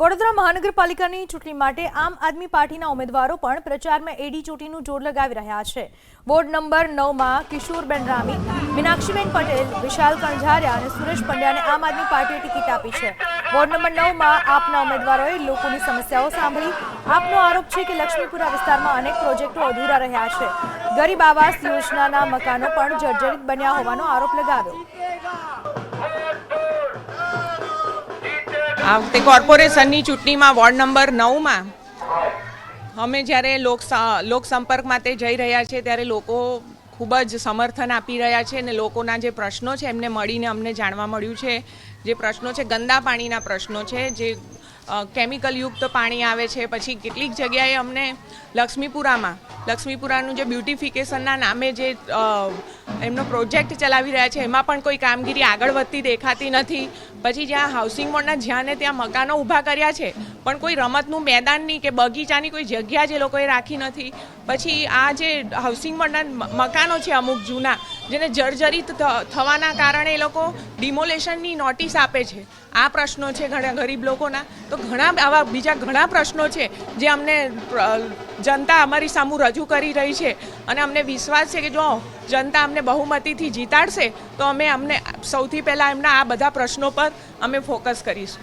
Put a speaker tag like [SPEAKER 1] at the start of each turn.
[SPEAKER 1] વડોદરા મહાનગરપાલિકાની ચૂંટણી માટે આમ આદમી પાર્ટીના ઉમેદવારો પણ પ્રચારમાં એડી ચોટીનું જોર લગાવી રહ્યા છે। વોર્ડ નંબર 9માં કિશોરબેન રામી, મીનાક્ષીબેન પટેલ, વિશાલ કણઝારિયા અને સુરેશ પંડ્યાને આમ આદમી પાર્ટીએ ટિકિટ આપી છે। વોર્ડ નંબર 9માં આપના ઉમેદવારોએ લોકોની સમસ્યાઓ સાંભળી। આપનો આરોપ છે કે લક્ષ્મીપુરા વિસ્તારમાં અનેક પ્રોજેક્ટો અધૂરા રહ્યા છે। ગરીબ આવાસ યોજનાના મકાનો પણ જર્જરિત બન્યા હોવાનો આરોપ લગાવ્યો।
[SPEAKER 2] આ વખતે કોર્પોરેશનની ચૂંટણીમાં વોર્ડ નંબર 9માં અમે જ્યારે લોકસંપર્ક માટે જઈ રહ્યા છીએ ત્યારે લોકો ખૂબ જ સમર્થન આપી રહ્યા છે અને લોકોના જે પ્રશ્નો છે એમને મળીને અમને જાણવા મળ્યું છે। જે પ્રશ્નો છે ગંદા પાણીના પ્રશ્નો છે, જે કેમિકલયુક્ત પાણી આવે છે, પછી કેટલીક જગ્યાએ અમને લક્ષ્મીપુરાનું જે બ્યુટિફિકેશનના નામે જે એમનો પ્રોજેક્ટ ચલાવી રહ્યા છે એમાં પણ કોઈ કામગીરી આગળ વધતી દેખાતી નથી। પછી જ્યાં હાઉસિંગ બોર્ડના જ્યાં ને ત્યાં મકાનો ઊભા કર્યા છે પણ કોઈ રમતનું મેદાનની કે બગીચાની કોઈ જગ્યા જે લોકોએ રાખી નથી। પછી આ જે હાઉસિંગ બોર્ડના મકાનો છે અમુક જૂના, જેને જર્જરિત થવાના કારણે એ લોકો ડિમોલેશનની નોટિસ આપે છે। આ પ્રશ્નો છે ઘણા ગરીબ લોકોના। તો ઘણા આવા બીજા ઘણા પ્રશ્નો છે જે અમને જનતા અમારી સામું રજૂ કરી રહી છે અને અમને વિશ્વાસ છે કે જો જનતા અમને બહુમતીથી જીતાડશે તો અમને સૌથી પહેલાં એમના આ બધા પ્રશ્નો પર અમે ફોકસ કરીશું।